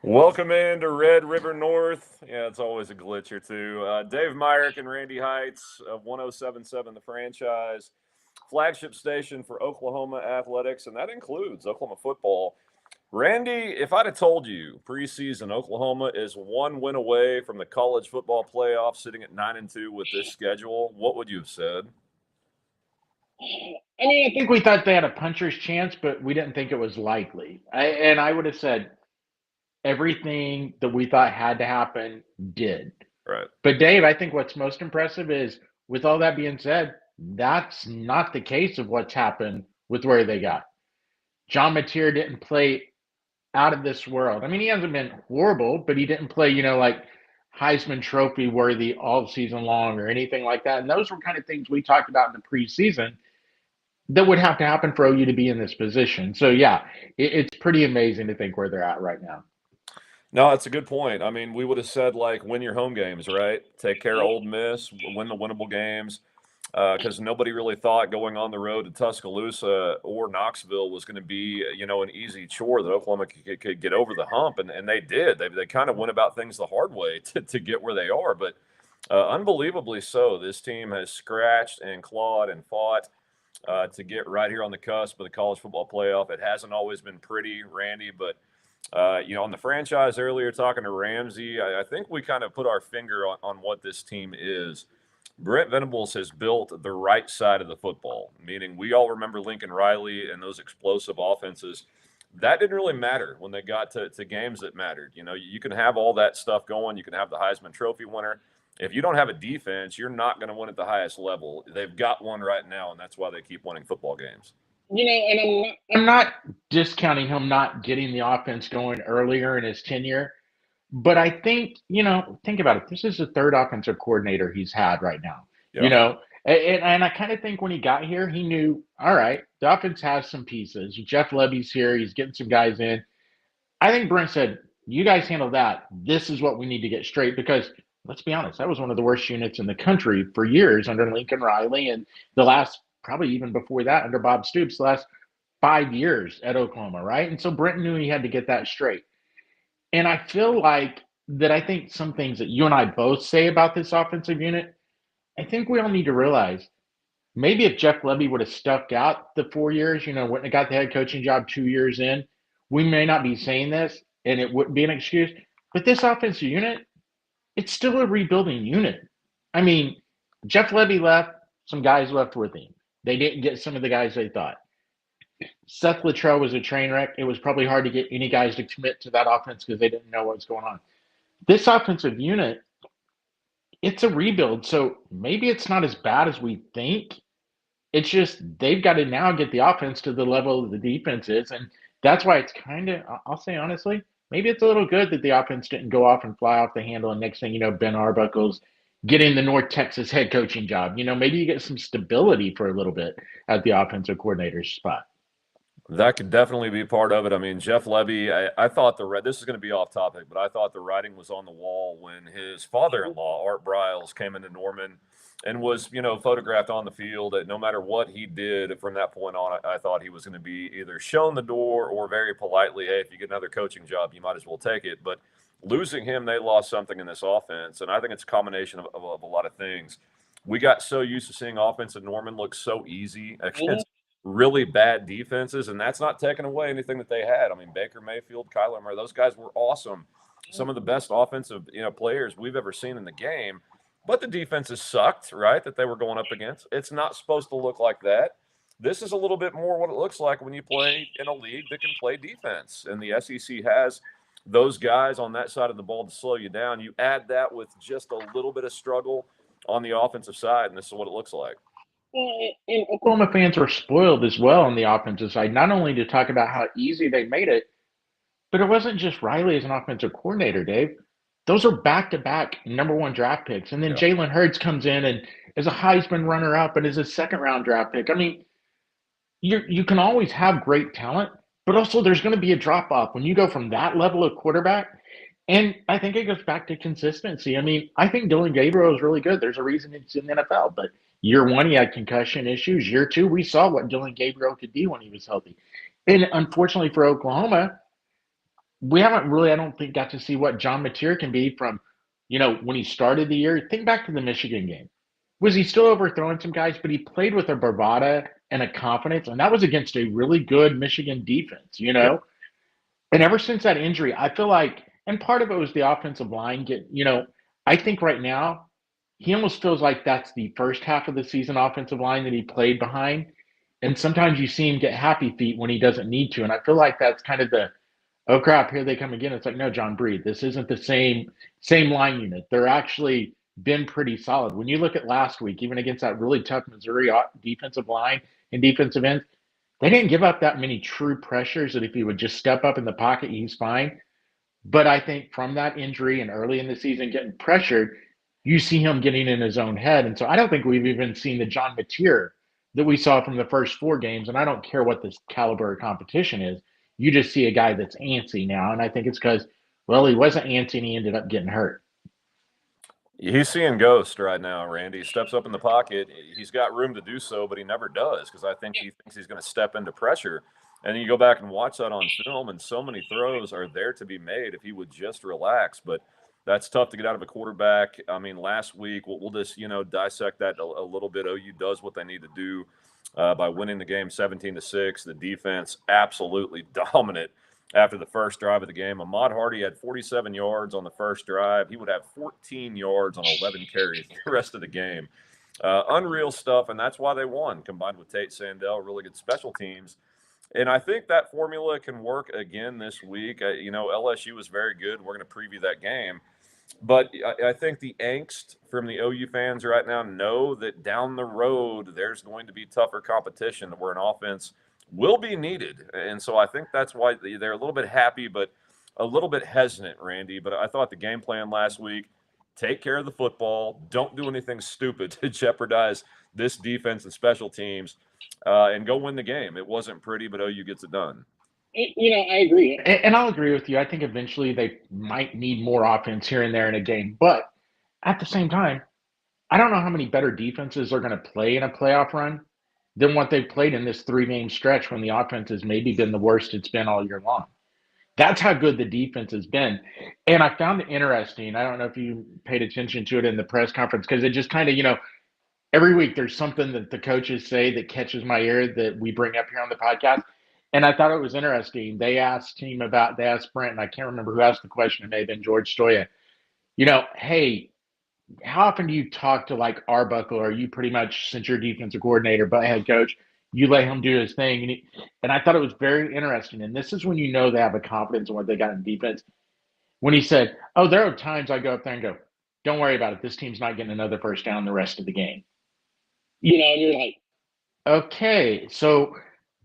Welcome into Red River North. Yeah, it's always a glitch or two. Dave Myrick and Randy Heitz of 1077 The Franchise, flagship station for Oklahoma athletics, and that includes Oklahoma football. Randy, if I'd have told you preseason Oklahoma is one win away from the college football playoff, sitting at 9-2 with this schedule, what would you have said? I think we thought they had a puncher's chance, but we didn't think it was likely. I would have said everything that we thought had to happen did. Right. But Dave, I think what's most impressive is, with all that being said, that's not the case of what's happened with where they got. John Mateer didn't play out of this world. I mean, he hasn't been horrible, but he didn't play, like Heisman Trophy worthy all season long or anything like that. And those were kind of things we talked about in the preseason that would have to happen for OU to be in this position. So yeah, it's pretty amazing to think where they're at right now. No, that's a good point. I mean, we would have said like win your home games, right? Take care of Old Miss, win the winnable games, because nobody really thought going on the road to Tuscaloosa or Knoxville was going to be, an easy chore that Oklahoma could get over the hump, and they did. They kind of went about things the hard way to get where they are, but unbelievably so. This team has scratched and clawed and fought to get right here on the cusp of the college football playoff. It hasn't always been pretty, Randy, but on the franchise earlier, talking to Ramsey, I think we kind of put our finger on what this team is. Brent Venables has built the right side of the football, meaning we all remember Lincoln Riley and those explosive offenses. That didn't really matter when they got to games that mattered. You can have all that stuff going. You can have the Heisman Trophy winner. If you don't have a defense, you're not going to win at the highest level. They've got one right now, and that's why they keep winning football games. And I'm not discounting him not getting the offense going earlier in his tenure, but I think, think about it. This is the third offensive coordinator he's had right now, Yeah. and I kind of think when he got here, he knew, all right, the offense has some pieces. Jeff Levy's here. He's getting some guys in. I think Brent said, you guys handle that. This is what we need to get straight because let's be honest, that was one of the worst units in the country for years under Lincoln Riley and the last, probably even before that, under Bob Stoops, the last 5 years at Oklahoma, right? And so Brent knew he had to get that straight. And I feel like that I think some things that you and I both say about this offensive unit, I think we all need to realize maybe if Jeff Levy would have stuck out the 4 years, wouldn't have got the head coaching job 2 years in, we may not be saying this and it wouldn't be an excuse. But this offensive unit, it's still a rebuilding unit. I mean, Jeff Levy left, some guys left with him. They didn't get some of the guys they thought. Seth Luttrell was a train wreck. It was probably hard to get any guys to commit to that offense because they didn't know what was going on. This offensive unit, it's a rebuild. So maybe it's not as bad as we think. It's just they've got to now get the offense to the level the defense is. And that's why it's kind of, I'll say honestly, maybe it's a little good that the offense didn't go off and fly off the handle. And next thing you know, Ben Arbuckle's getting the North Texas head coaching job. Maybe you get some stability for a little bit at the offensive coordinator's spot. That could definitely be part of it. I mean, Jeff Levy, I thought this is going to be off topic, but I thought the writing was on the wall when his father-in-law, Art Briles, came into Norman and was, photographed on the field. That no matter what he did from that point on, I thought he was going to be either shown the door or very politely, hey, if you get another coaching job, you might as well take it. But losing him, they lost something in this offense, and I think it's a combination of a lot of things. We got so used to seeing offense at Norman look so easy against really bad defenses, and that's not taking away anything that they had. I mean, Baker Mayfield, Kyler Murray, those guys were awesome. Some of the best offensive, players we've ever seen in the game. But the defenses sucked, right, that they were going up against. It's not supposed to look like that. This is a little bit more what it looks like when you play in a league that can play defense. And the SEC has those guys on that side of the ball to slow you down. You add that with just a little bit of struggle on the offensive side, and this is what it looks like. And Oklahoma fans were spoiled as well on the offensive side, not only to talk about how easy they made it, but it wasn't just Riley as an offensive coordinator, Dave. Those are back-to-back number one draft picks. And then Yeah. Jalen Hurts comes in and is a Heisman runner-up and is a second-round draft pick. I mean, you can always have great talent, but also there's going to be a drop-off when you go from that level of quarterback. And I think it goes back to consistency. I mean, I think Dylan Gabriel is really good. There's a reason it's in the NFL. But year one, he had concussion issues. Year two, we saw what Dylan Gabriel could do when he was healthy. And unfortunately for Oklahoma, we haven't really, I don't think, got to see what John Mateer can be from, when he started the year. Think back to the Michigan game. Was he still overthrowing some guys? But he played with a bravado and a confidence, and that was against a really good Michigan defense, Yep. And ever since that injury, I feel like, and part of it was the offensive line I think right now, he almost feels like that's the first half of the season offensive line that he played behind. And sometimes you see him get happy feet when he doesn't need to. And I feel like that's kind of oh crap, here they come again. It's like, no, John, breathe. This isn't the same line unit. They're actually been pretty solid. When you look at last week, even against that really tough Missouri defensive line and defensive ends, they didn't give up that many true pressures that if he would just step up in the pocket, he's fine. But I think from that injury and early in the season getting pressured, you see him getting in his own head. And so I don't think we've even seen the John Mateer that we saw from the first 4 games. And I don't care what this caliber of competition is. You just see a guy that's antsy now. And I think it's because, well, he wasn't antsy and he ended up getting hurt. He's seeing ghosts right now, Randy. He steps up in the pocket. He's got room to do so, but he never does because I think he thinks he's going to step into pressure. And then you go back and watch that on film, and so many throws are there to be made if he would just relax. But that's tough to get out of a quarterback. I mean, last week, we'll just, dissect that a little bit. OU does what they need to do by winning the game 17-6. The defense absolutely dominant after the first drive of the game. Ahmad Hardy had 47 yards on the first drive. He would have 14 yards on 11 carries the rest of the game. Unreal stuff, and that's why they won, combined with Tate Sandell, really good special teams. And I think that formula can work again this week. LSU was very good. We're going to preview that game. But I think the angst from the OU fans right now know that down the road there's going to be tougher competition where an offense will be needed. And so I think that's why they're a little bit happy, but a little bit hesitant, Randy. But I thought the game plan last week, take care of the football, don't do anything stupid to jeopardize this defense and special teams, and go win the game. It wasn't pretty, but OU gets it done. I agree. And I'll agree with you. I think eventually they might need more offense here and there in a game. But at the same time, I don't know how many better defenses are going to play in a playoff run than what they've played in this 3-game stretch when the offense has maybe been the worst it's been all year long. That's how good the defense has been. And I found it interesting. I don't know if you paid attention to it in the press conference because it just kind of, every week there's something that the coaches say that catches my ear that we bring up here on the podcast. And I thought it was interesting. They asked Brent, and I can't remember who asked the question. It may have been George Stoya. Hey, how often do you talk to like Arbuckle? Or are you pretty much, since you're defensive coordinator but head coach, you let him do his thing? And I thought it was very interesting. And this is when you know they have a confidence in what they got in defense. When he said, "Oh, there are times I go up there and go, don't worry about it. This team's not getting another first down the rest of the game." And you're like, okay, so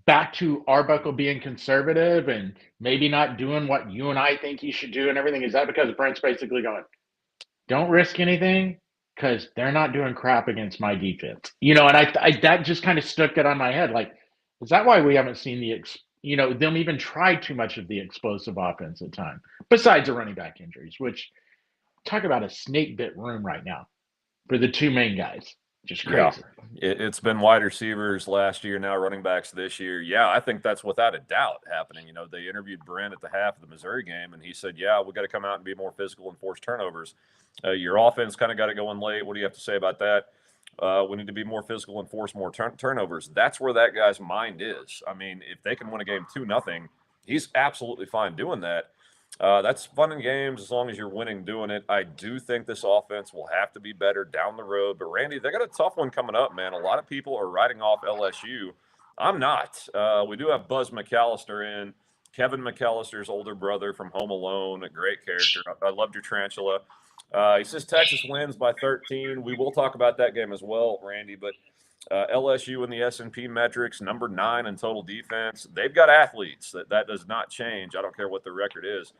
back to Arbuckle being conservative and maybe not doing what you and I think he should do and everything. Is that because Brent's basically going, don't risk anything because they're not doing crap against my defense? And I that just kind of stuck it on my head. Like, is that why we haven't seen them even try too much of the explosive offense at time, besides the running back injuries, which talk about a snake bit room right now for the 2 main guys. Just crazy. Yeah. It's been wide receivers last year, now running backs this year. Yeah, I think that's without a doubt happening. They interviewed Brent at the half of the Missouri game, and he said, yeah, we got to come out and be more physical and force turnovers. Your offense kind of got it going late. What do you have to say about that? We need to be more physical and force more turnovers. That's where that guy's mind is. I mean, if they can win a game 2-0, he's absolutely fine doing that. That's fun in games as long as you're winning doing it. I do think this offense will have to be better down the road. But, Randy, they got a tough one coming up, man. A lot of people are writing off LSU. I'm not. We do have Buzz McAllister in. Kevin McAllister's older brother from Home Alone, a great character. I loved your tarantula. He says Texas wins by 13. We will talk about that game as well, Randy. But LSU in the S&P metrics, number 9 in total defense. They've got athletes. That does not change. I don't care what the record is.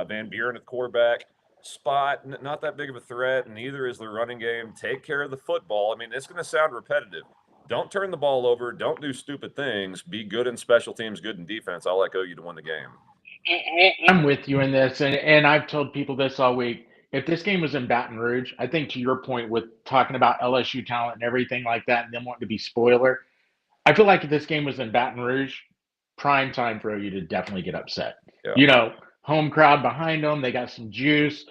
Van Buren at quarterback spot, not that big of a threat. Neither is the running game. Take care of the football. I mean, it's going to sound repetitive. Don't turn the ball over. Don't do stupid things. Be good in special teams, good in defense. I'll let OU to win the game. I'm with you in this, and I've told people this all week. If this game was in Baton Rouge, I think to your point with talking about LSU talent and everything like that, and them wanting to be spoiler, I feel like if this game was in Baton Rouge, prime time for you to definitely get upset. Yeah. home crowd behind them. They got some juice.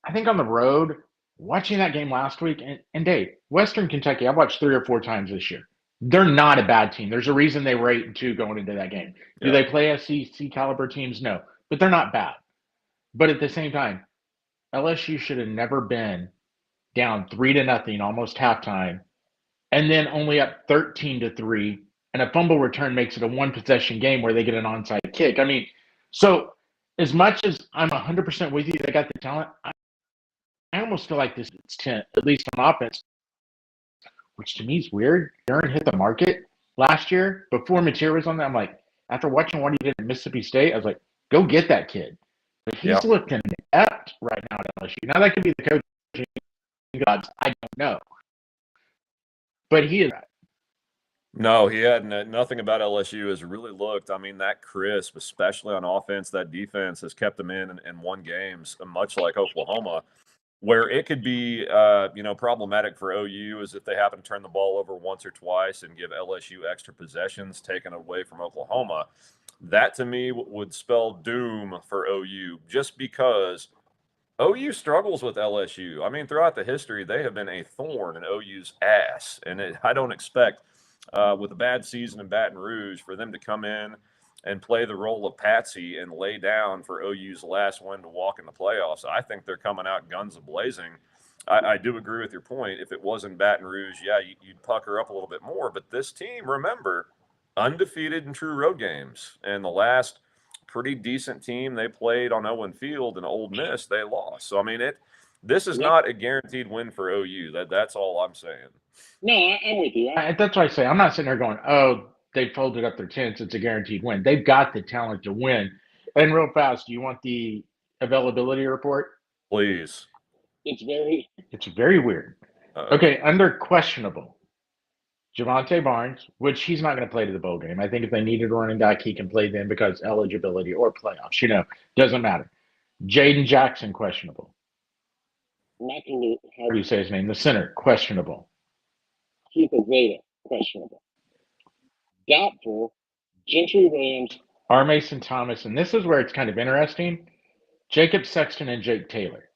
I think on the road, watching that game last week, and Dave, Western Kentucky, I've watched 3 or 4 times this year. They're not a bad team. There's a reason they were 8-2 going into that game. Do Yeah. they play SEC caliber teams? No, but they're not bad. But at the same time, LSU should have never been down 3-0, almost halftime, and then only up 13-3, and a fumble return makes it a one-possession game where they get an onside kick. I mean, so as much as I'm 100% with you, they got the talent. I almost feel like this is 10, at least on offense, which to me is weird. Aaron hit the market last year before Mateer was on there. I'm like, after watching what he did at Mississippi State, I was like, go get that kid. But he's looking inept right now at LSU. Now that could be the coaching gods. I don't know, but he is. No, he had nothing about LSU has really looked. I mean, that crisp, especially on offense, that defense has kept them in won games, much like Oklahoma. Where it could be, problematic for OU is if they happen to turn the ball over once or twice and give LSU extra possessions taken away from Oklahoma. That to me would spell doom for OU, just because OU struggles with LSU. I mean, throughout the history, they have been a thorn in OU's ass, and I don't expect with a bad season in Baton Rouge for them to come in and play the role of patsy and lay down for OU's last win to walk in the playoffs. I think they're coming out guns a-blazing. I do agree with your point. If it wasn't Baton Rouge, yeah, you'd pucker up a little bit more. But this team, remember, undefeated in true road games. And the last pretty decent team they played on Owen Field in Ole Miss, they lost. So, I mean, this is not a guaranteed win for OU. That's all I'm saying. No, I'm with you. That's why I say I'm not sitting there going, oh, they folded up their tents. It's a guaranteed win. They've got the talent to win. And real fast, do you want the availability report? Please. It's very weird. Okay, under questionable, Javante Barnes, which he's not going to play to the bowl game. I think if they needed a running back, he can play then because eligibility or playoffs, doesn't matter. Jaden Jackson, questionable. How do you say his name? The center, questionable. Keith Azeda, questionable. Doubtful, Gentry Williams. R. Mason Thomas, and this is where it's kind of interesting, Jacob Sexton and Jake Taylor.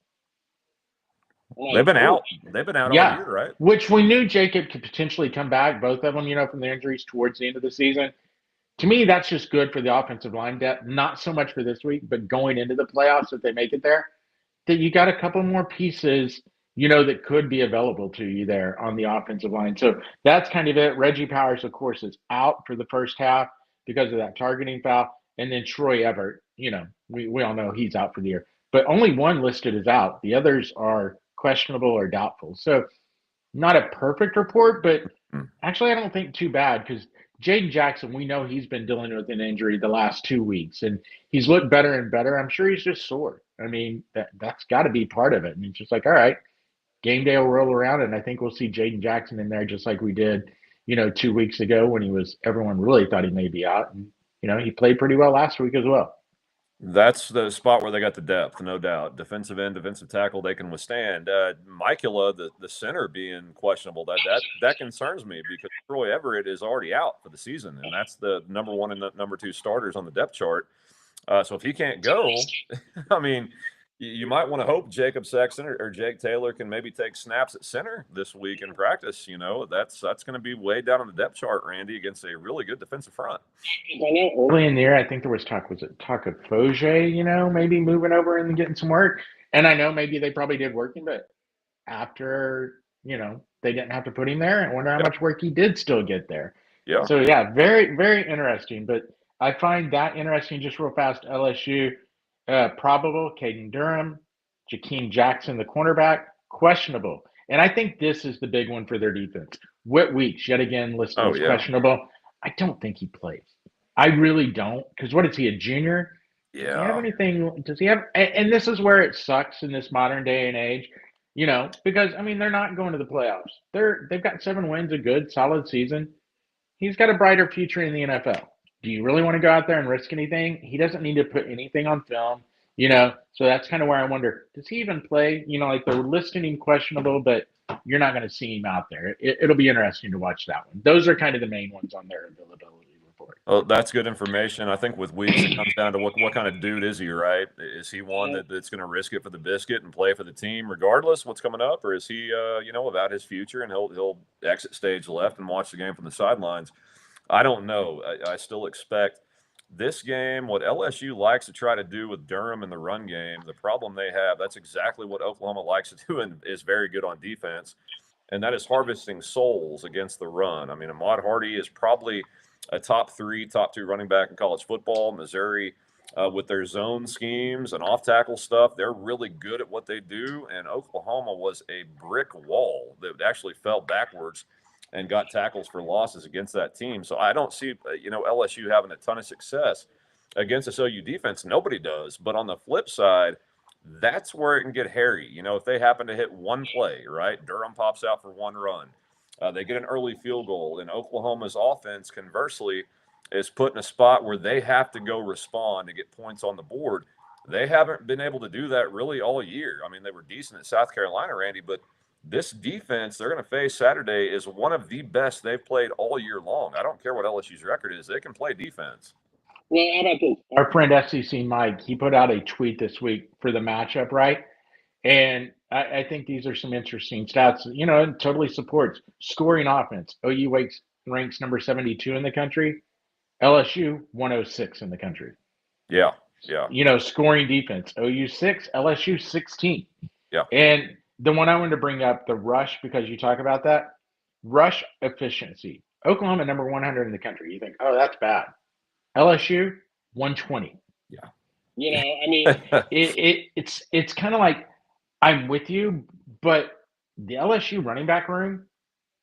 They've been out. They've been out all year, right? Which we knew Jacob could potentially come back, both of them, from the injuries towards the end of the season. To me, that's just good for the offensive line depth. Not so much for this week, but going into the playoffs, if they make it there, that you got a couple more pieces, that could be available to you there on the offensive line. So that's kind of it. Reggie Powers, of course, is out for the first half because of that targeting foul. And then Troy Everett, we all know he's out for the year. But only one listed is out. The others are questionable or doubtful. So not a perfect report, but actually I don't think too bad because Jaden Jackson, we know he's been dealing with an injury the last 2 weeks, and he's looked better and better. I'm sure he's just sore. I mean, that's got to be part of it. And it's just like, all right, game day will roll around, and I think we'll see Jaden Jackson in there just like we did, 2 weeks ago when everyone really thought he may be out. And, he played pretty well last week as well. That's the spot where they got the depth, no doubt. Defensive end, defensive tackle, they can withstand. Mikula, the center, being questionable, that concerns me because Troy Everett is already out for the season, and that's the number one and the number two starters on the depth chart. So if he can't go, I mean, you might want to hope Jacob Sexton or Jake Taylor can maybe take snaps at center this week in practice. That's going to be way down on the depth chart, Randy, against a really good defensive front. I know early in the year, I think there was talk of Foge, maybe moving over and getting some work. And I know maybe they probably did working, but after, they didn't have to put him there. I wonder how much work he did still get there. Yeah. So, yeah, very, very interesting. But I find that interesting just real fast. LSU, probable, Caden Durham, Jakeem Jackson, the cornerback, questionable. And I think this is the big one for their defense. Whit Weeks, yet again, listed as questionable. I don't think he plays. I really don't. Because what is he, a junior? Yeah. Does he have anything? Does he have – and this is where it sucks in this modern day and age, because, I mean, they're not going to the playoffs. They've got 7 wins, a good, solid season. He's got a brighter future in the NFL. Do you really want to go out there and risk anything? He doesn't need to put anything on film, So that's kind of where I wonder, does he even play? Like they're listing him questionable, but you're not going to see him out there. It'll be interesting to watch that one. Those are kind of the main ones on their availability for it. Well, that's good information. I think with Weeks, it comes down to what kind of dude is he, right? Is he one that's going to risk it for the biscuit and play for the team regardless what's coming up, or is he, about his future and he'll exit stage left and watch the game from the sidelines? I don't know. I still expect this game, what LSU likes to try to do with Durham in the run game, the problem they have, that's exactly what Oklahoma likes to do and is very good on defense, and that is harvesting souls against the run. I mean, Ahmad Hardy is probably a top 2 running back in college football. Missouri, with their zone schemes and off tackle stuff, they're really good at what they do. And Oklahoma was a brick wall that actually fell backwards and got tackles for losses against that team. So I don't see, LSU having a ton of success against this OU defense. Nobody does. But on the flip side, that's where it can get hairy. If they happen to hit one play, right? Durham pops out for one run. They get an early field goal, and Oklahoma's offense, conversely, is put in a spot where they have to go respond to get points on the board. They haven't been able to do that really all year. I mean, they were decent at South Carolina, Randy, but this defense they're going to face Saturday is one of the best they've played all year long. I don't care what LSU's record is. They can play defense. Well, how about this? Our friend FCC Mike, he put out a tweet this week for the matchup, right? And I think these are some interesting stats. It totally supports scoring offense. OU ranks number 72 in the country. LSU 106 in the country. Yeah. Scoring defense. OU 6, LSU 16. Yeah. And the one I wanted to bring up, the rush, because you talk about that, rush efficiency. Oklahoma number 100 in the country. You think, oh, that's bad. LSU 120. Yeah. I mean, it's kind of like, I'm with you, but the LSU running back room,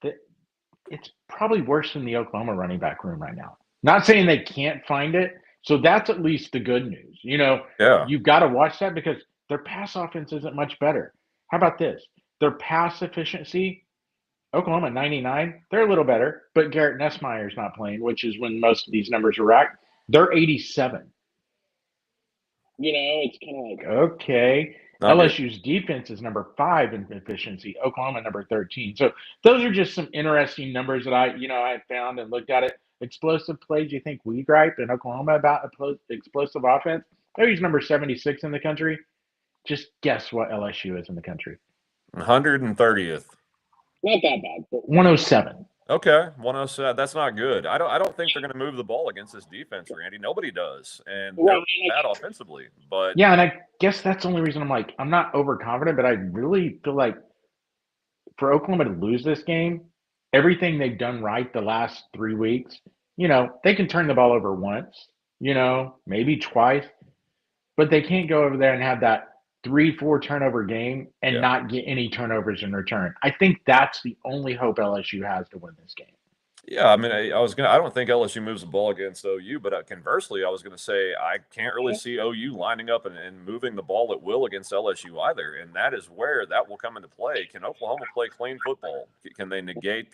it's probably worse than the Oklahoma running back room right now. Not saying they can't find it. So that's at least the good news. Yeah. You've got to watch that because their pass offense isn't much better. How about this? Their pass efficiency, Oklahoma 99, they're a little better, but Garrett Nussmeier's not playing, which is when most of these numbers are racked. They're 87. It's kind of like, okay. LSU's defense is number 5 in efficiency. Oklahoma number 13. So those are just some interesting numbers that I found and looked at it. Explosive plays. You think we gripe in Oklahoma about explosive offense? OU's number 76 in the country. Just guess what LSU is in the country. 130th. Not that bad. But 107. Okay, 107. That's not good. I don't think they're going to move the ball against this defense, Randy. Nobody does, and they're bad offensively. But yeah, and I guess that's the only reason I'm not overconfident, but I really feel like for Oklahoma to lose this game, everything they've done right the last 3 weeks, they can turn the ball over once, maybe twice, but they can't go over there and have that 3-4 turnover game and not get any turnovers in return. I think that's the only hope LSU has to win this game. Yeah, I mean, I don't think LSU moves the ball against OU, but conversely, I was going to say I can't really see OU lining up and moving the ball at will against LSU either, and that is where that will come into play. Can Oklahoma play clean football? Can they negate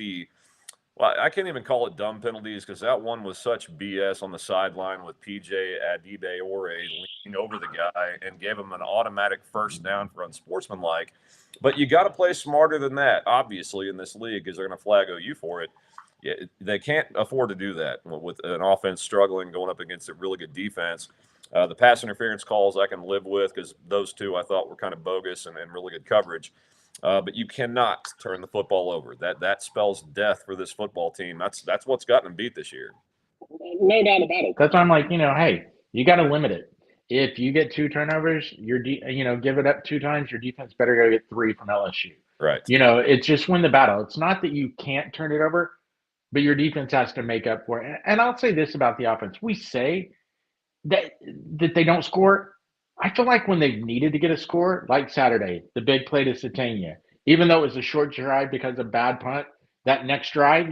well, I can't even call it dumb penalties because that one was such BS on the sideline with PJ Adibeore leaning over the guy and gave him an automatic first down for unsportsmanlike. But you got to play smarter than that, obviously, in this league because they're going to flag OU for it. Yeah, they can't afford to do that with an offense struggling going up against a really good defense. The pass interference calls I can live with because those two I thought were kind of bogus and really good coverage. But you cannot turn the football over. That spells death for this football team. That's what's gotten them beat this year. No doubt about it. That's why I'm like, hey, you got to limit it. If you get 2 turnovers, give it up 2 times, your defense better go get 3 from LSU. Right. It's just win the battle. It's not that you can't turn it over, but your defense has to make up for it. And I'll say this about the offense. We say that they don't score. I feel like when they've needed to get a score, like Saturday, the big play to Satania, even though it was a short drive because of bad punt, that next drive,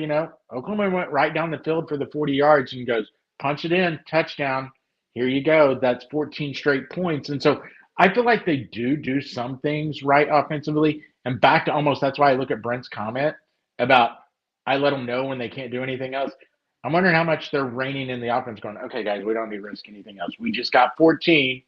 Oklahoma went right down the field for the 40 yards and goes, punch it in, touchdown. Here you go. That's 14 straight points. And so I feel like they do some things right offensively. And back to almost, that's why I look at Brent's comment about I let them know when they can't do anything else. I'm wondering how much they're reining in the offense going, okay, guys, we don't need to risk anything else. We just got 14.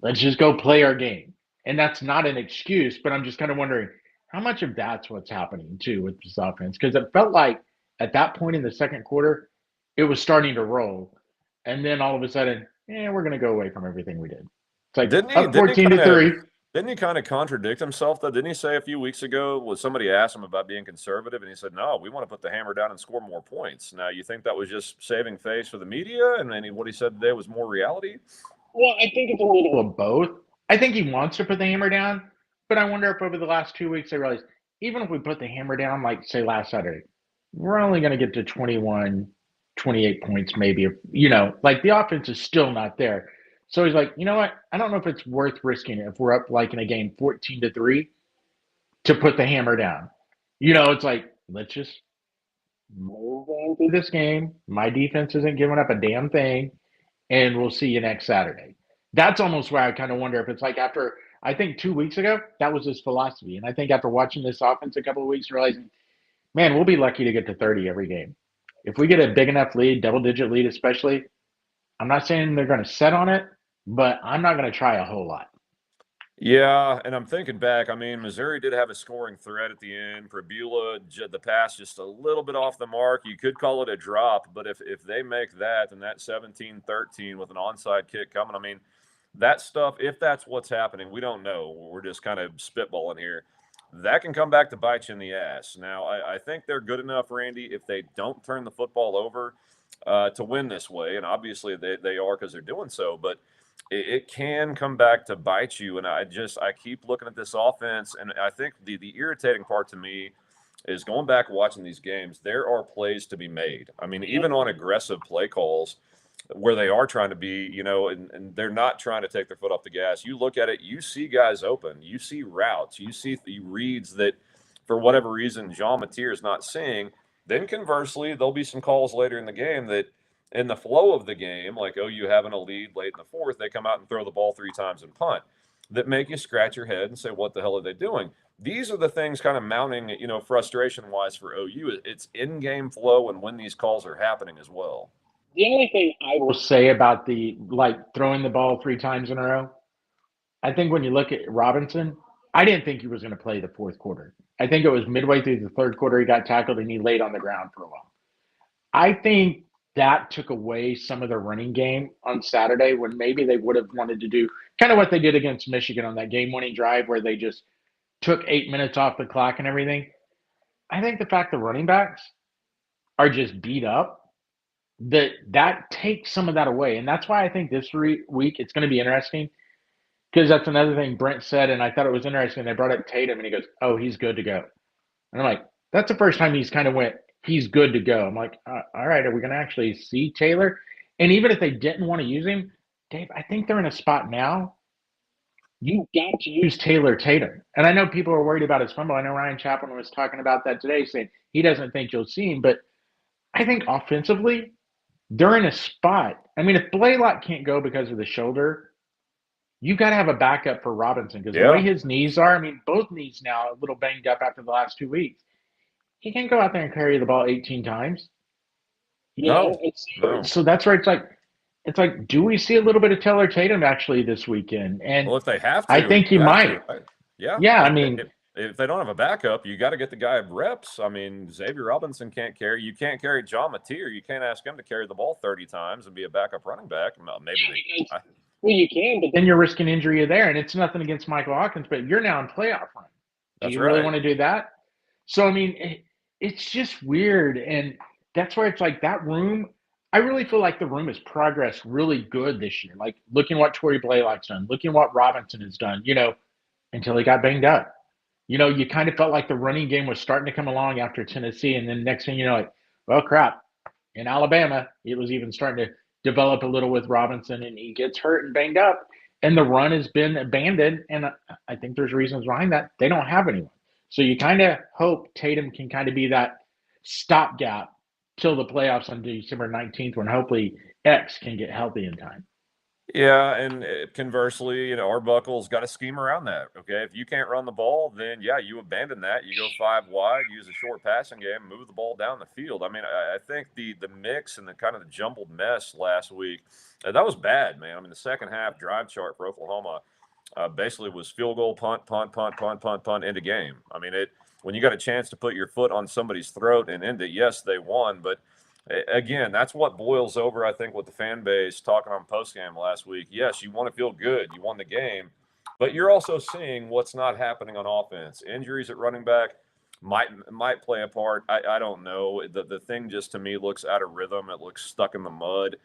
Let's just go play our game. And that's not an excuse, but I'm just kind of wondering how much of that's what's happening too with this offense. Because it felt like at that point in the second quarter, it was starting to roll, and then all of a sudden, we're going to go away from everything we did. It's like up 14-3. Didn't he kind of contradict himself, though? Didn't he say a few weeks ago, was somebody asked him about being conservative, and he said, no, we want to put the hammer down and score more points. Now, you think that was just saving face for the media, and then what he said today was more reality? Well, I think it's a little of both. I think he wants to put the hammer down, but I wonder if over the last 2 weeks they realized even if we put the hammer down, like say last Saturday, we're only going to get to 21, 28 points maybe. Like the offense is still not there. So he's like, you know what? I don't know if it's worth risking it if we're up like in a game 14-3 to put the hammer down. It's like, let's just move on through this game. My defense isn't giving up a damn thing, and we'll see you next Saturday. That's almost where I kind of wonder if it's like after, I think 2 weeks ago, that was his philosophy. And I think after watching this offense a couple of weeks, realizing, man, we'll be lucky to get to 30 every game. If we get a big enough lead, double-digit lead especially, I'm not saying they're going to set on it, but I'm not going to try a whole lot. Yeah, and I'm thinking back. I mean, Missouri did have a scoring threat at the end. Prabula, the pass just a little bit off the mark. You could call it a drop, but if they make that and that 17-13 with an onside kick coming, I mean, that stuff, if that's what's happening, we don't know. We're just kind of spitballing here. That can come back to bite you in the ass. Now, I think they're good enough, Randy, if they don't turn the football over to win this way, and obviously they are because they're doing so, but it can come back to bite you. And I keep looking at this offense, and I think the irritating part to me is going back watching these games. There are plays to be made. I mean, even on aggressive play calls where they are trying to be, and they're not trying to take their foot off the gas. You look at it, you see guys open, you see routes, you see the reads that for whatever reason Jean Mateer is not seeing. Then conversely, there'll be some calls later in the game that in the flow of the game, like, you having a lead late in the fourth, they come out and throw the ball 3 times and punt, that make you scratch your head and say, what the hell are they doing? These are the things kind of mounting, frustration-wise for OU. It's in-game flow and when these calls are happening as well. The only thing I will say about the throwing the ball 3 times in a row, I think when you look at Robinson, I didn't think he was going to play the fourth quarter. I think it was midway through the third quarter he got tackled and he laid on the ground for a while. I think that took away some of the running game on Saturday when maybe they would have wanted to do kind of what they did against Michigan on that game-winning drive where they just took 8 minutes off the clock and everything. I think the fact the running backs are just beat up, that takes some of that away. And that's why I think this week it's going to be interesting because that's another thing Brent said, and I thought it was interesting. They brought up Tatum, and he goes, oh, he's good to go. And I'm like, that's the first time he's kind of went, he's good to go. I'm like, all right, are we going to actually see Taylor? And even if they didn't want to use him, Dave, I think they're in a spot now. You got to use Tatum. And I know people are worried about his fumble. I know Ryan Chaplin was talking about that today, saying he doesn't think you'll see him. But I think offensively, they're in a spot. I mean, if Blaylock can't go because of the shoulder, you got to have a backup for Robinson because the way his knees are, I mean, both knees now a little banged up after the last 2 weeks. He can't go out there and carry the ball 18 times. No. So that's where it's like, do we see a little bit of Taylor Tatum actually this weekend? And well, if they have to, I think you might. Right? Yeah. Yeah, I mean, if they don't have a backup, you got to get the guy reps. I mean, Xavier Robinson can't carry. You can't carry John Mateer. You can't ask him to carry the ball 30 times and be a backup running back. Well, you can, but then you're risking injury there, and it's nothing against Michael Hawkins, but you're now in playoff run. Do you really want to do that? So, I mean, it's just weird, and that's where it's like that room. I really feel like the room has progressed really good this year. Like looking what Torrey Blaylock's done, looking what Robinson has done, until he got banged up. You kind of felt like the running game was starting to come along after Tennessee, and then next thing you know, like, well, crap. In Alabama, it was even starting to develop a little with Robinson, and he gets hurt and banged up, and the run has been abandoned, and I think there's reasons behind that. They don't have anyone. So you kind of hope Tatum can kind of be that stopgap till the playoffs on December 19th when hopefully X can get healthy in time. Yeah, and conversely, Arbuckle's got a scheme around that. Okay, if you can't run the ball, then you abandon that. You go 5 wide, use a short passing game, move the ball down the field. I mean, I think the mix and the kind of the jumbled mess last week, that was bad, man. I mean, the second half drive chart for Oklahoma basically was field goal, punt, end of game. I mean, when you got a chance to put your foot on somebody's throat and end it, yes, they won, but Again, that's what boils over, I think, with the fan base talking on postgame last week. Yes, you want to feel good. You won the game. But you're also seeing what's not happening on offense. Injuries at running back might play a part. I don't know. The thing just to me looks out of rhythm. It looks stuck in the mud.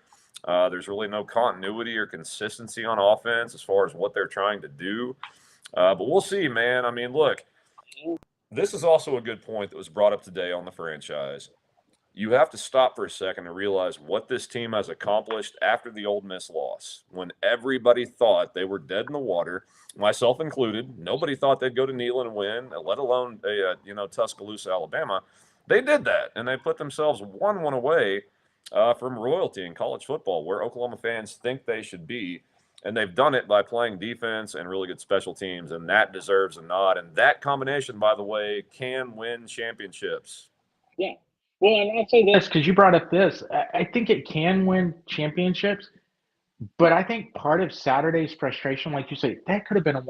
There's really no continuity or consistency on offense as far as what they're trying to do. But we'll see, man. I mean, look, this is also a good point that was brought up today on the franchise. You have to stop for a second and realize what this team has accomplished after the Ole Miss loss. When everybody thought they were dead in the water, myself included, nobody thought they'd go to Neyland and win, let alone Tuscaloosa, Alabama. They did that, and they put themselves 1-1 away from royalty in college football, where Oklahoma fans think they should be. And they've done it by playing defense and really good special teams, and that deserves a nod. And that combination, by the way, can win championships. Yeah. Well, and I'll say this because you brought up this. I think it can win championships, but I think part of Saturday's frustration, like you say, that could have been a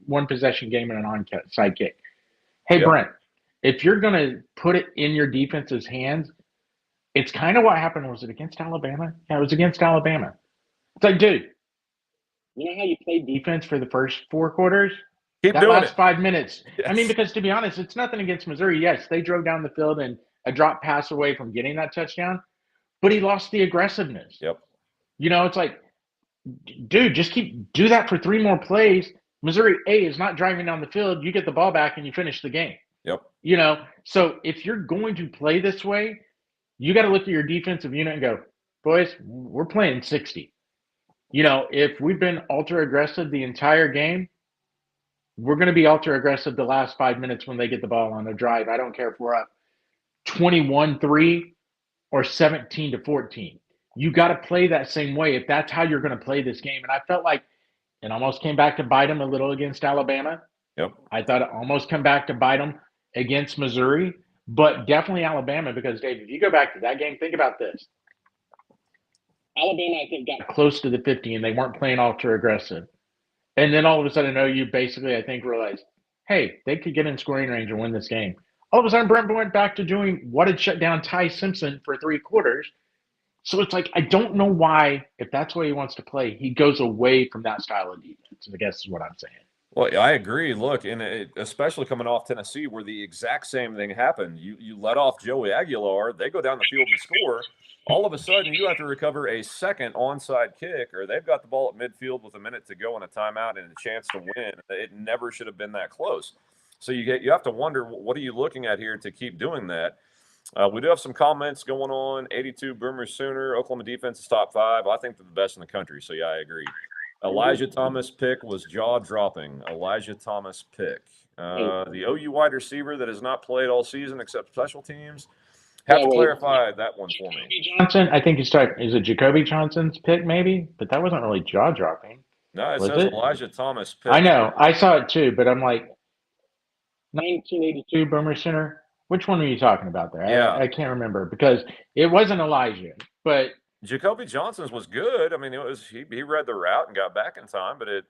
one possession game and an onside kick. Hey, Yep. Brent, if you're going to put it in your defense's hands, it's kind of what happened. Was it against Alabama? Yeah, it was against Alabama. It's like, dude, you know how you play defense for the first 4 quarters? Keep that doing last it. 5 minutes. Yes. I mean, because to be honest, it's nothing against Missouri. Yes, they drove down the field and a drop pass away from getting that touchdown, but he lost the aggressiveness. Yep. It's like, dude, just do that for 3 more plays. Missouri A is not driving down the field. You get the ball back and you finish the game. Yep. So if you're going to play this way, you got to look at your defensive unit and go, boys, we're playing 60. If we've been ultra aggressive the entire game, we're going to be ultra aggressive the last 5 minutes when they get the ball on a drive. I don't care if we're up 21-3 or 17-14. You got to play that same way if that's how you're going to play this game. And I felt like it almost came back to bite them a little against Alabama. Yep. I thought it almost come back to bite them against Missouri, but definitely Alabama because, Dave, if you go back to that game, think about this. Alabama, I think, got close to the 50 and they weren't playing ultra aggressive. And then all of a sudden, OU basically, I think, realized, hey, they could get in scoring range and win this game. All of a sudden, Brent went back to doing what had shut down Ty Simpson for 3 quarters. So it's like, I don't know why, if that's what he wants to play, he goes away from that style of defense, I guess is what I'm saying. Well, I agree. Look, and especially coming off Tennessee, where the exact same thing happened. You let off Joey Aguilar, they go down the field and score. All of a sudden, you have to recover a second onside kick, or they've got the ball at midfield with a minute to go and a timeout and a chance to win. It never should have been that close. So you have to wonder, what are you looking at here to keep doing that? We do have some comments going on. 82 Boomers Sooner. Oklahoma defense is top 5. I think they're the best in the country. So, yeah, I agree. Elijah Thomas pick was jaw-dropping. Elijah Thomas pick. The OU wide receiver that has not played all season except special teams. Have to clarify that one for me. Johnson, I think is it Jacoby Johnson's pick maybe? But that wasn't really jaw-dropping. No, it says Elijah Thomas pick. I know. I saw it too, but I'm like, 1982 Boomer Center. Which one were you talking about there? Yeah. I can't remember because it wasn't Elijah, but Jacoby Johnson's was good. I mean, he read the route and got back in time, but it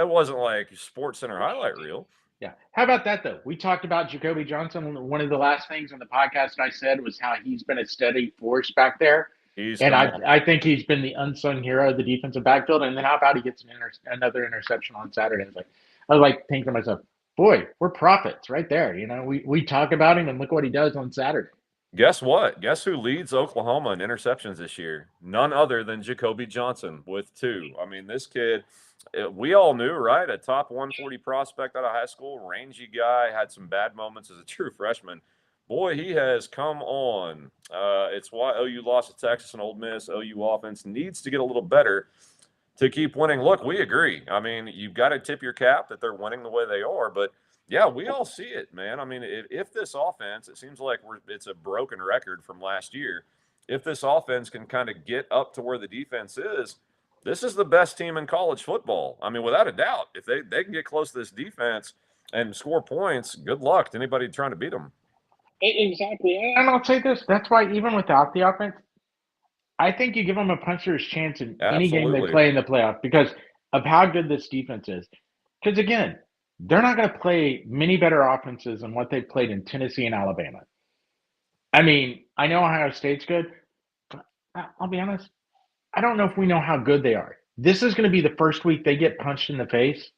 wasn't like Sports Center highlight reel. Yeah. How about that though? We talked about Jacoby Johnson. One of the last things on the podcast I said was how he's been a steady force back there. I think he's been the unsung hero of the defensive backfield. And then how about he gets another interception on Saturday? I was like thinking to myself, boy, we're prophets right there. We talk about him and look what he does on Saturday. Guess what? Guess who leads Oklahoma in interceptions this year? None other than Jacoby Johnson with 2. I mean, this kid, we all knew, right? A top 140 prospect out of high school, rangy guy, had some bad moments as a true freshman. Boy, he has come on. It's why OU lost to Texas and Ole Miss. OU offense needs to get a little better to keep winning. Look, we agree. I mean, you've got to tip your cap that they're winning the way they are, but yeah, we all see it, man. I mean, if this offense, it seems like it's a broken record from last year. If this offense can kind of get up to where the defense is, this is the best team in college football. I mean, without a doubt, if they can get close to this defense and score points, good luck to anybody trying to beat them. Exactly. And I'll say this, that's why even without the offense, I think you give them a puncher's chance in any game they play in the playoff because of how good this defense is. Because, again, they're not going to play many better offenses than what they've played in Tennessee and Alabama. I mean, I know Ohio State's good, but I'll be honest, I don't know if we know how good they are. This is going to be the first week they get punched in the face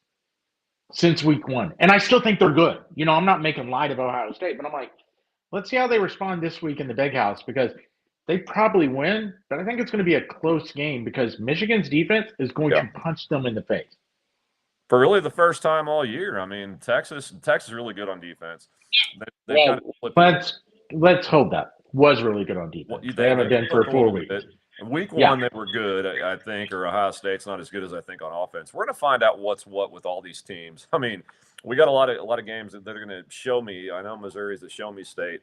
since week 1. And I still think they're good. I'm not making light of Ohio State, but I'm like, let's see how they respond this week in the Big House because they probably win, but I think it's going to be a close game because Michigan's defense is going Yeah. to punch them in the face. For really the first time all year. I mean, Texas is really good on defense. They Well, kind of flipped Let's hope that was really good on defense. They haven't been for flipped a 4 little weeks. bit. Week Yeah. 1, they were good, I think, or Ohio State's not as good as I think on offense. We're going to find out what's what with all these teams. I mean, we got a lot of games that are going to show me. I know Missouri's the show me state.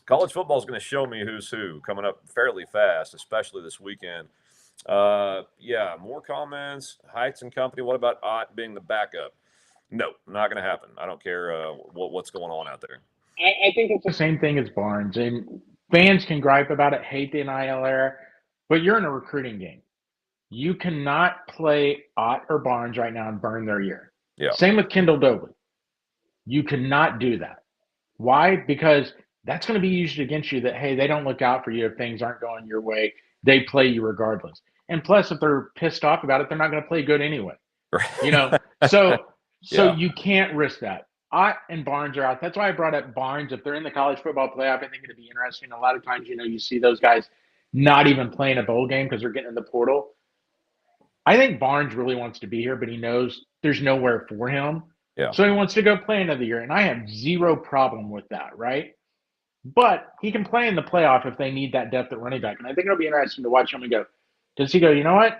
College football is going to show me who's who coming up fairly fast, especially this weekend. Yeah, more comments. Heitz and company. What about Ott being the backup? No, not going to happen. I don't care what's going on out there. I think it's The same thing as Barnes, and fans can gripe about it, hate the NIL era, but you're in a recruiting game. You cannot play Ott or Barnes right now and burn their year. Yeah. Same with Kendall Dobley. You cannot do that. Why? Because that's going to be used against you that, hey, they don't look out for you if things aren't going your way. They play you regardless. And plus, if they're pissed off about it, they're not going to play good anyway. So Yeah. you can't risk that. Ott and Barnes are out. That's why I brought up Barnes. If they're in the college football playoff, I think it'd be interesting. A lot of times, you see those guys not even playing a bowl game because they're getting in the portal. I think Barnes really wants to be here, but he knows there's nowhere for him. Yeah. So he wants to go play another year. And I have zero problem with that, right? But he can play in the playoff if they need that depth at running back. And I think it'll be interesting to watch him and go, does he go, you know what?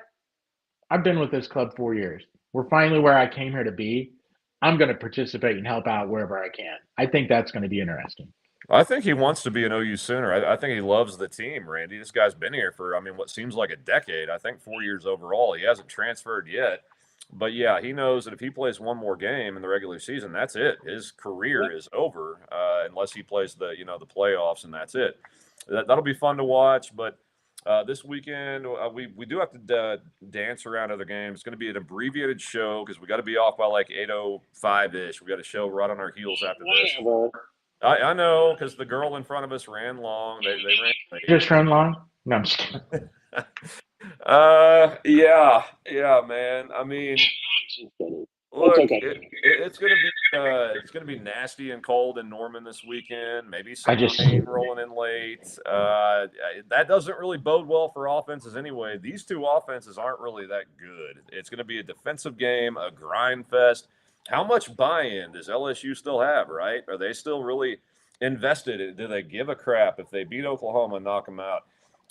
I've been with this club 4 years. We're finally where I came here to be. I'm going to participate and help out wherever I can. I think that's going to be interesting. I think he wants to be an OU Sooner. I think he loves the team, Randy. This guy's been here for, what seems like a decade. I think 4 years overall. He hasn't transferred yet. But, yeah, he knows that if he plays one more game in the regular season, that's it. His career is over unless he plays the playoffs, and that's it. That'll be fun to watch. But this weekend, we do have to dance around other games. It's going to be an abbreviated show because we got to be off by like 8:05-ish. We got a show right on our heels after this. whatever. I know, because the girl in front of us ran long. They ran late. Just run long? No, I'm just kidding. Yeah, man. I mean, look, okay. it's gonna be nasty and cold in Norman this weekend. Maybe some I just- rain rolling in late. That doesn't really bode well for offenses anyway. These two offenses aren't really that good. It's gonna be a defensive game, a grind fest. How much buy-in does LSU still have, right? Are they still really invested? Do they give a crap if they beat Oklahoma and knock them out?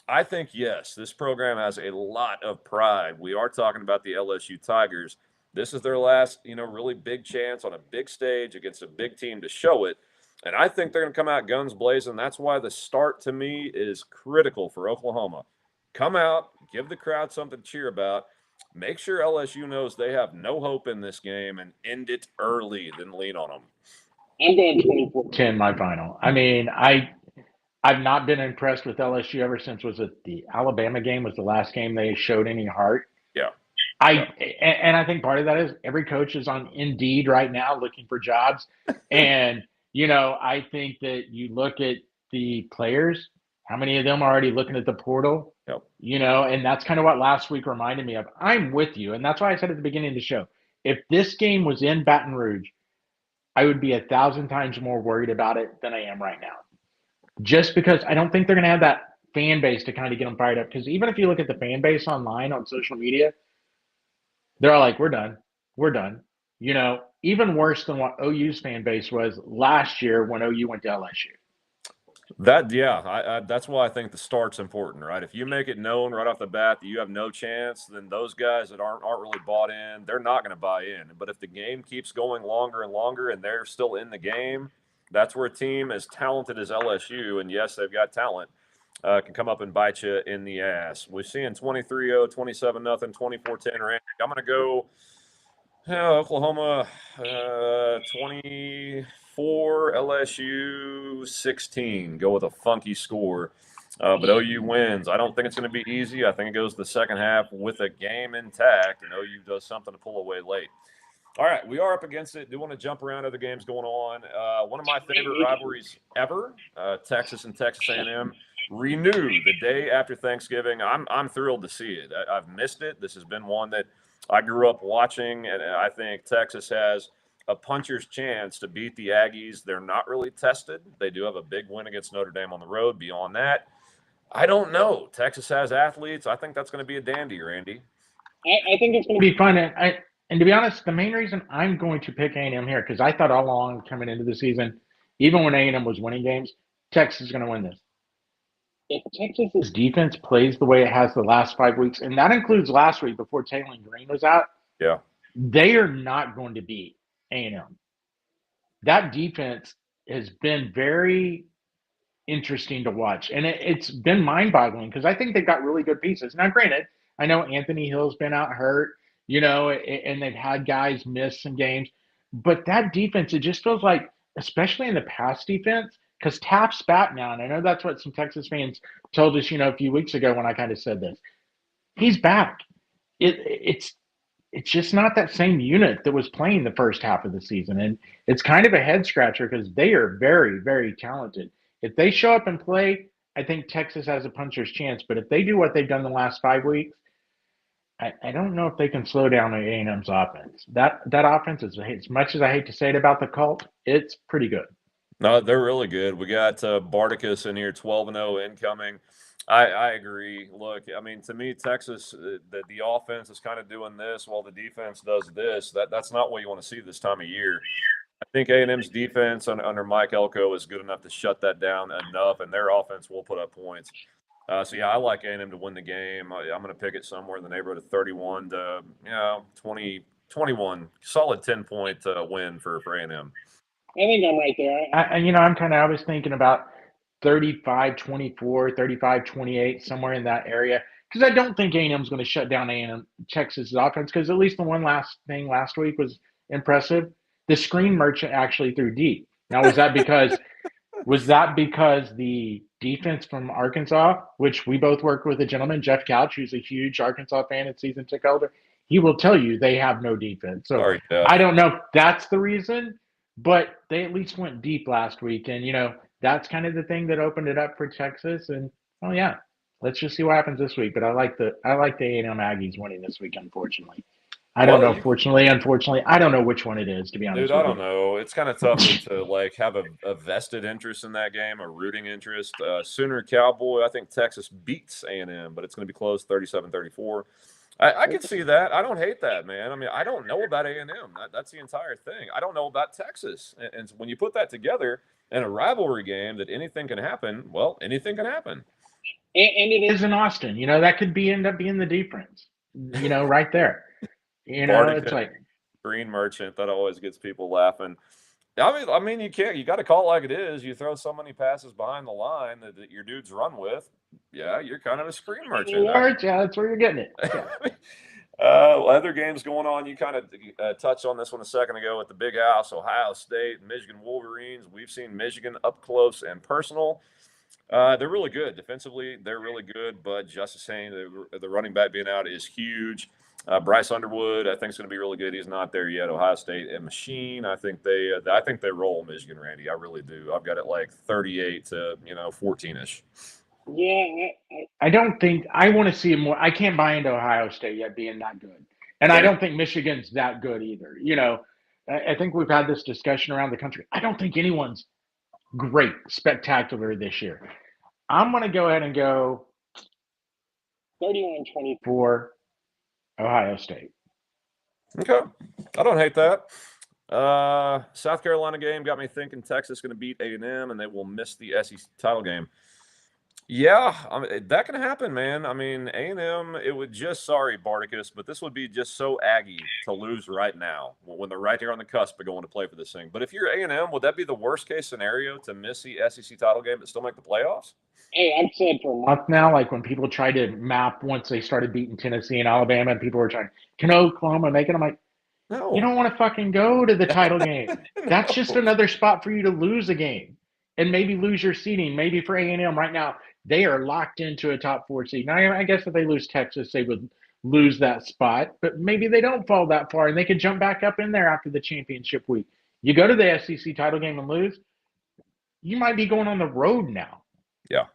I think, yes, this program has a lot of pride. We are talking about the LSU Tigers. This is their last, really big chance on a big stage against a big team to show it. And I think they're going to come out guns blazing. That's why the start, to me, is critical for Oklahoma. Come out, give the crowd something to cheer about. Make sure LSU knows they have no hope in this game and end it early, then lean on them. I'm going 24. 10 my final. I mean, I've not been impressed with LSU ever since the Alabama game was the last game they showed any heart. Yeah. And I think part of that is every coach is on Indeed right now looking for jobs. And, I think that you look at the players, how many of them are already looking at the portal? Yep. And that's kind of what last week reminded me of. I'm with you. And that's why I said at the beginning of the show, if this game was in Baton Rouge, I would be 1,000 times more worried about it than I am right now. Just because I don't think they're going to have that fan base to kind of get them fired up. Because even if you look at the fan base online on social media, they're all like, we're done. We're done. Even worse than what OU's fan base was last year when OU went to LSU. That's why I think the start's important, right? If you make it known right off the bat that you have no chance, then those guys that aren't really bought in, they're not going to buy in. But if the game keeps going longer and longer and they're still in the game, that's where a team as talented as LSU, and yes, they've got talent, can come up and bite you in the ass. We're seeing 23-0, 27-0, 24-10. Randy, I'm going to go Oklahoma 24, LSU 16. Go with a funky score. But OU wins. I don't think it's going to be easy. I think it goes the second half with a game intact, and OU does something to pull away late. All right, we are up against it. Do want to jump around other games going on. One of my favorite rivalries ever, Texas and Texas A&M, renew the day after Thanksgiving. I'm thrilled to see it. I've missed it. This has been one that I grew up watching, and I think Texas has a puncher's chance to beat the Aggies. They're not really tested. They do have a big win against Notre Dame on the road. Beyond that, I don't know. Texas has athletes. I think that's going to be a dandy, Randy. I think it's going It'll to be fun. And to be honest, the main reason I'm going to pick A&M here, because I thought all along coming into the season, even when A&M was winning games, Texas is going to win this. if Texas This is defense plays the way it has the last 5 weeks, and that includes last week before Taylor Green was out, Yeah. they are not going to beat A&M. That defense has been very interesting to watch, and it's been mind-boggling because I think they've got really good pieces. Now, granted, I know Anthony Hill's been out hurt, and they've had guys miss some games, but that defense, it just feels like, especially in the pass defense, because Taft's back now, and I know that's what some Texas fans told us, a few weeks ago when I kind of said this. He's back. It's just not that same unit that was playing the first half of the season. And it's kind of a head scratcher because they are very, very talented. If they show up and play, I think Texas has a puncher's chance. But if they do what they've done the last 5 weeks, I don't know if they can slow down A&M's offense. That offense is, as much as I hate to say it about the cult, it's pretty good. No, they're really good. We got Bardicus in here, 12-0 incoming. I agree. Look, I mean, to me, Texas, the offense is kind of doing this while the defense does this. That's not what you want to see this time of year. I think A&M's defense under Mike Elko is good enough to shut that down enough, and their offense will put up points. So, yeah, I like A&M to win the game. I'm going to pick it somewhere in the neighborhood of 31 to 20, 21. Solid 10-point win for A&M. I think I'm right there. I was thinking about 35-24, 35-28, somewhere in that area. Because I don't think A&M is going to shut down A&M Texas' offense. Because at least the one last thing last week was impressive. The screen merchant actually threw deep. Now, was that because the defense from Arkansas, which we both work with a gentleman, Jeff Couch, who's a huge Arkansas fan and season ticket holder, he will tell you they have no defense. So Sorry, Jeff. I don't know if that's the reason, but they at least went deep last week. And, that's kind of the thing that opened it up for Texas. And, oh, yeah, let's just see what happens this week. But I like the A&M Aggies winning this week, unfortunately. I don't know. Fortunately, unfortunately, I don't know which one it is, to be honest. Dude, I don't know. It's kind of tough to like have a vested interest in that game, a rooting interest. Sooner Cowboy, I think Texas beats A&M, but it's going to be close, 37-34. I could see that. I don't hate that, man. I mean, I don't know about A&M. That's the entire thing. I don't know about Texas. And when you put that together in a rivalry game that anything can happen, well, anything can happen. And it is in Austin. That could end up being the difference, right there. It's like Green Merchant. That always gets people laughing. I mean, you can't. You got to call it like it is. You throw so many passes behind the line that your dudes run with. Yeah, you're kind of a screen merchant. Yeah, that's where you're getting it. Yeah. Other games going on. You kind of touched on this one a second ago with the Big House, Ohio State, Michigan Wolverines. We've seen Michigan up close and personal. They're really good defensively. They're really good, but Justice Haynes, the running back being out, is huge. Bryce Underwood, I think, is going to be really good. He's not there yet. Ohio State, a machine. I think they roll Michigan, Randy. I really do. I've got it like 38 to 14ish. Yeah, I don't think I want to see more. I can't buy into Ohio State yet being that good, and I don't think Michigan's that good either. I think we've had this discussion around the country. I don't think anyone's great, spectacular this year. I'm going to go ahead and go 31-24 for Ohio State. Okay. I don't hate that. South Carolina game got me thinking Texas going to beat A&M and they will miss the SEC title game. Yeah, that can happen, man. I mean, A&M, it would just, sorry, Bardicus, but this would be just so Aggie to lose right now when they're right here on the cusp of going to play for this thing. But if you're A&M, would that be the worst-case scenario to miss the SEC title game but still make the playoffs? Hey, I've said for a month now, like when people tried to map once they started beating Tennessee and Alabama and people were trying, can Oklahoma make it? I'm like, no. You don't want to fucking go to the title game. That's just another spot for you to lose a game and maybe lose your seeding. Maybe for A&M right now, they are locked into a top 4 seed. Now, I guess if they lose Texas, they would lose that spot, but maybe they don't fall that far and they could jump back up in there after the championship week. You go to the SEC title game and lose, you might be going on the road now. Yeah.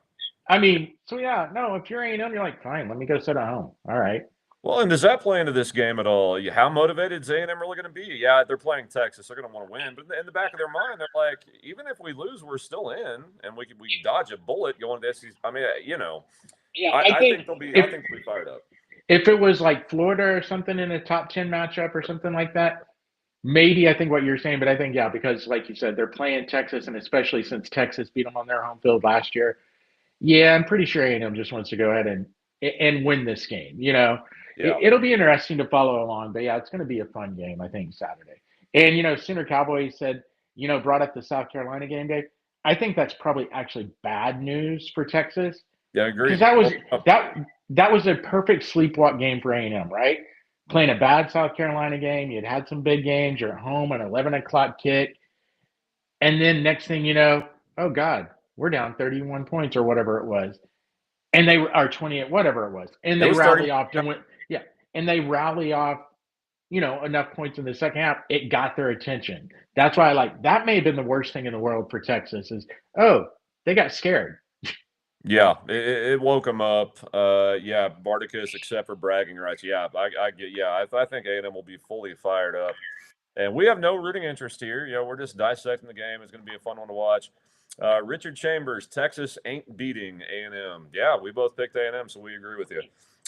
I mean, so yeah, no, if you're A&M, you're like, fine, let me go sit at home. All right. Well, and does that play into this game at all? How motivated is A&M really going to be? Yeah, they're playing Texas. They're going to want to win. But in the back of their mind, they're like, even if we lose, we're still in, and we can dodge a bullet going to SEC. I mean, Yeah, I think they'll be fired up. If it was like Florida or something in a top 10 matchup or something like that, maybe I think what you're saying, but I think, yeah, because like you said, they're playing Texas, and especially since Texas beat them on their home field last year, yeah, I'm pretty sure A&M just wants to go ahead and win this game. Yeah. It'll be interesting to follow along, but yeah, it's going to be a fun game, I think, Saturday. And Sooner Cowboys said, brought up the South Carolina game, Dave. I think that's probably actually bad news for Texas. Yeah, I agree. Because that was a perfect sleepwalk game for A&M, right? Playing a bad South Carolina game, you'd had some big games, you're at home, an 11 o'clock kick, and then next thing you know, oh God, we're down 31 points or whatever it was, and they are 28, whatever it was, and they rally off to win. Yeah, and they rally off, enough points in the second half. It got their attention. That's why that may have been the worst thing in the world for Texas is, they got scared. Yeah, it woke them up. Yeah, Bardicus, except for bragging rights. Yeah, I get. Yeah, I think A&M will be fully fired up, and we have no rooting interest here. We're just dissecting the game. It's going to be a fun one to watch. Richard Chambers, Texas ain't beating A&M. Yeah, we both picked A&M, so we agree with you.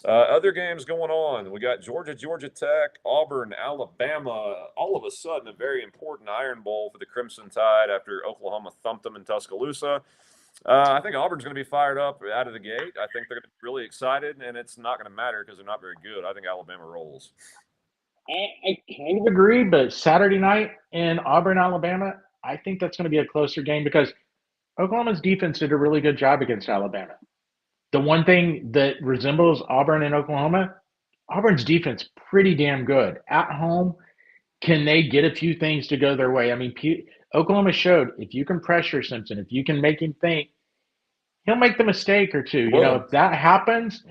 Other games going on. We got Georgia Tech, Auburn, Alabama. All of a sudden, a very important Iron Bowl for the Crimson Tide after Oklahoma thumped them in Tuscaloosa. I think Auburn's going to be fired up out of the gate. I think they're going to be really excited, and it's not going to matter because they're not very good. I think Alabama rolls. I kind of agree, but Saturday night in Auburn, Alabama, I think that's going to be a closer game because Oklahoma's defense did a really good job against Alabama. The one thing that resembles Auburn and Oklahoma, Auburn's defense pretty damn good. At home, can they get a few things to go their way? I mean, Oklahoma showed if you can pressure Simpson, if you can make him think, he'll make the mistake or two. If that happens,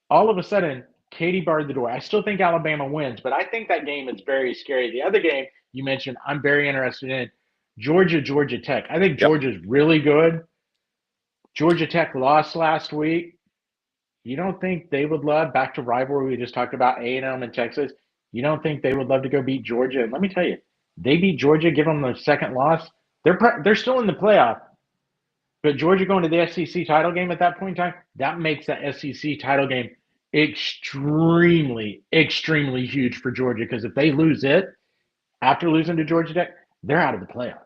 all of a sudden, Katie barred the door. I still think Alabama wins, but I think that game is very scary. The other game you mentioned, I'm very interested in, Georgia Tech. I think Georgia's really good. Georgia Tech lost last week. You don't think they would love, back to rivalry we just talked about, A&M and Texas, you don't think they would love to go beat Georgia? And let me tell you, they beat Georgia, give them the second loss. They're still in the playoff. But Georgia going to the SEC title game at that point in time, that makes that SEC title game extremely, extremely huge for Georgia because if they lose it after losing to Georgia Tech, they're out of the playoff.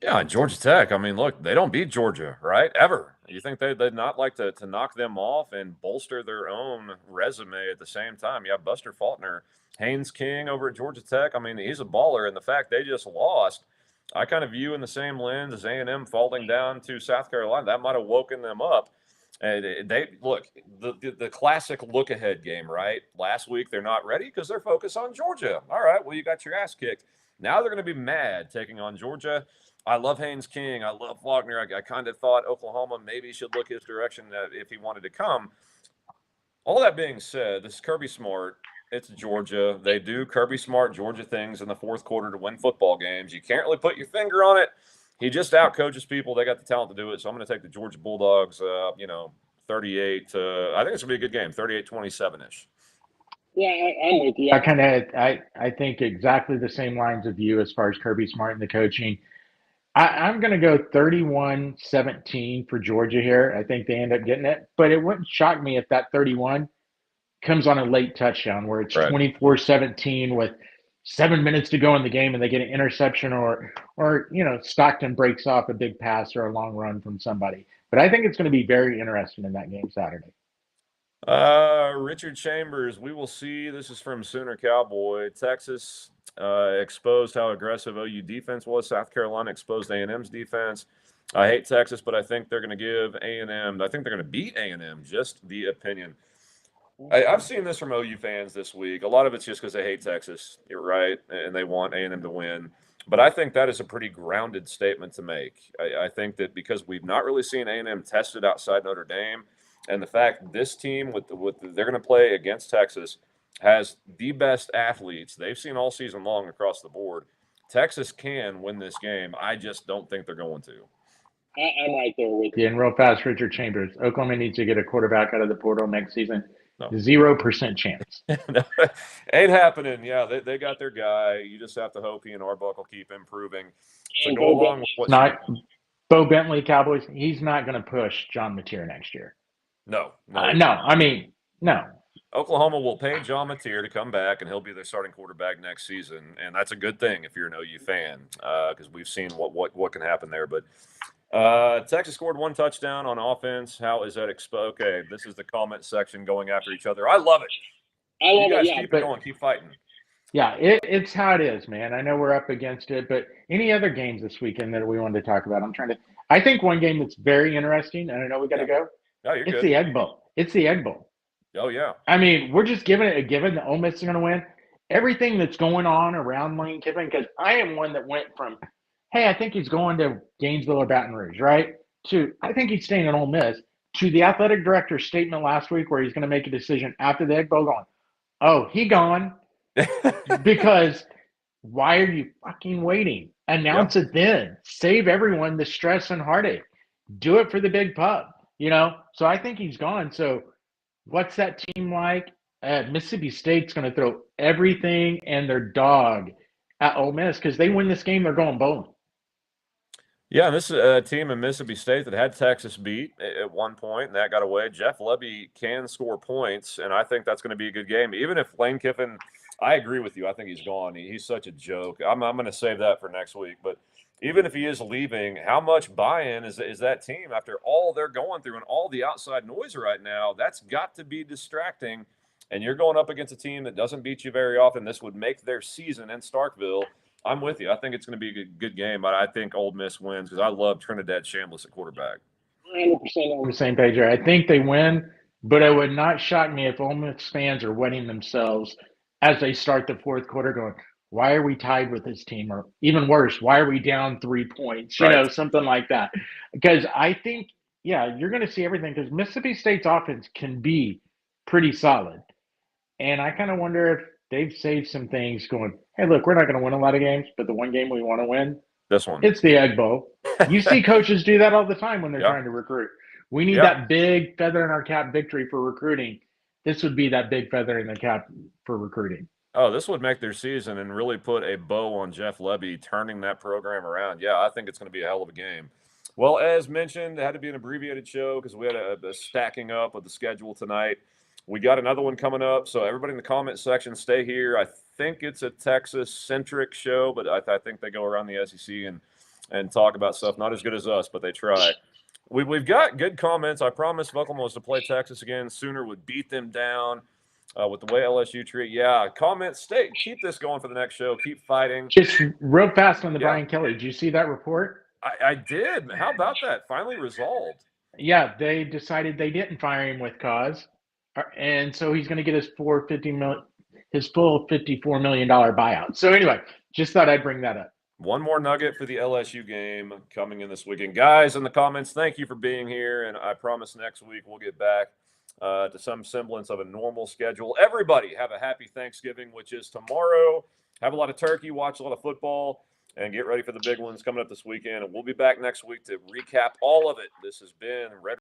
Yeah, Georgia Tech. I mean, look, they don't beat Georgia, right? Ever. You think they'd not like to knock them off and bolster their own resume at the same time? Yeah, Buster Faulkner, Haynes King over at Georgia Tech. I mean, he's a baller, and the fact they just lost, I kind of view in the same lens as A&M falling down to South Carolina. That might have woken them up. And they look the classic look ahead game, right? Last week they're not ready because they're focused on Georgia. All right, well, you got your ass kicked. Now they're going to be mad taking on Georgia. I love Haynes King. I love Faulkner. I kind of thought Oklahoma maybe should look his direction if he wanted to come. All that being said, this is Kirby Smart. It's Georgia. They do Kirby Smart Georgia things in the fourth quarter to win football games. You can't really put your finger on it. He just outcoaches people. They got the talent to do it. So I'm going to take the Georgia Bulldogs, 38 to, I think it's going to be a good game, 38-27-ish. Yeah, I'm with you. I think exactly the same lines of you as far as Kirby Smart and the coaching. I'm going to go 31-17 for Georgia here. I think they end up getting it. But it wouldn't shock me if that 31 comes on a late touchdown where it's 24-17 with 7 minutes to go in the game and they get an interception or Stockton breaks off a big pass or a long run from somebody. But I think it's going to be very interesting in that game Saturday. Richard Chambers, we will see. This is from Sooner Cowboy. Texas exposed how aggressive OU defense was. South Carolina exposed A&M's defense. I hate Texas, but I think they're going to give A&M. I think they're going to beat A&M. Just the opinion. I've seen this from OU fans this week. A lot of it's just because they hate Texas, you're right, and they want A&M to win. But I think that is a pretty grounded statement to make. I think that because we've not really seen A&M tested outside Notre Dame, And the fact this team they're going to play against Texas has the best athletes they've seen all season long across the board. Texas can win this game. I just don't think they're going to. I'm right there with you. Yeah, and real fast, Richard Chambers. Oklahoma needs to get a quarterback out of the portal next season. No. 0% chance. Ain't happening. Yeah, they got their guy. You just have to hope he and Arbuckle keep improving. So And go along with what Not Bo Bentley, Cowboys. He's not going to push John Mateer next year. No. No. Oklahoma will pay John Mateer to come back, and he'll be their starting quarterback next season, and that's a good thing if you're an OU fan, because we've seen what can happen there. But Texas scored 1 touchdown on offense. How is that exposed? Okay, this is the comment section going after each other. I love it. I love You guys it. Yeah, keep it going, keep fighting. Yeah, it's how it is, man. I know we're up against it, but any other games this weekend that we wanted to talk about? I think one game that's very interesting, and I know we got to go. No, you're It's good. the Egg Bowl. It's the Egg Bowl. Oh, yeah. I mean, we're just giving it a given that Ole Miss is going to win. Everything that's going on around Lane Kiffin, because I am one that went from, hey, I think he's going to Gainesville or Baton Rouge, right? To, I think he's staying at Ole Miss, to the athletic director's statement last week where he's going to make a decision after the Egg Bowl going, oh, he gone. Because why are you fucking waiting? Announce it then. Save everyone the stress and heartache. Do it for the big pub, So I think he's gone. So what's that team like? Mississippi State's going to throw everything and their dog at Ole Miss because they win this game, they're going bowling. Yeah, and this is a team in Mississippi State that had Texas beat at one point, and that got away. Jeff Lebby can score points, and I think that's going to be a good game. Even if Lane Kiffin, I agree with you. I think he's gone. He's such a joke. I'm going to save that for next week. But even if he is leaving, how much buy-in is that team after all they're going through and all the outside noise right now? That's got to be distracting. And you're going up against a team that doesn't beat you very often. This would make their season in Starkville. I'm with you. I think it's going to be a good game, but I think Ole Miss wins because I love Trinidad Chambliss at quarterback. 100% on the same page here. I think they win, but it would not shock me if Ole Miss fans are wetting themselves as they start the fourth quarter going, why are we tied with this team? Or even worse, why are we down 3 points? Right. Something like that. Because I think, you're going to see everything because Mississippi State's offense can be pretty solid. And I kind of wonder if they've saved some things going, hey, look, we're not going to win a lot of games, but the one game we want to win, this one. It's the Egg Bowl. You see coaches do that all the time when they're trying to recruit. We need that big feather in our cap victory for recruiting. This would be that big feather in the cap for recruiting. Oh, this would make their season and really put a bow on Jeff Lebby turning that program around. Yeah, I think it's going to be a hell of a game. Well, as mentioned, it had to be an abbreviated show because we had a stacking up of the schedule tonight. We got another one coming up, so everybody in the comment section, stay here. I think it's a Texas-centric show, but I think they go around the SEC and talk about stuff not as good as us, but they try. We've got good comments. I promise if Oklahoma was to play Texas again, Sooner would beat them down with the way LSU treat. Yeah, comments, keep this going for the next show. Keep fighting. Just real fast on the Brian Kelly. Did you see that report? I did. How about that? Finally resolved. Yeah, they decided they didn't fire him with cause. And so he's going to get his full $54 million buyout. So anyway, just thought I'd bring that up. One more nugget for the LSU game coming in this weekend. Guys, in the comments, thank you for being here. And I promise next week we'll get back to some semblance of a normal schedule. Everybody have a happy Thanksgiving, which is tomorrow. Have a lot of turkey, watch a lot of football, and get ready for the big ones coming up this weekend. And we'll be back next week to recap all of it. This has been Red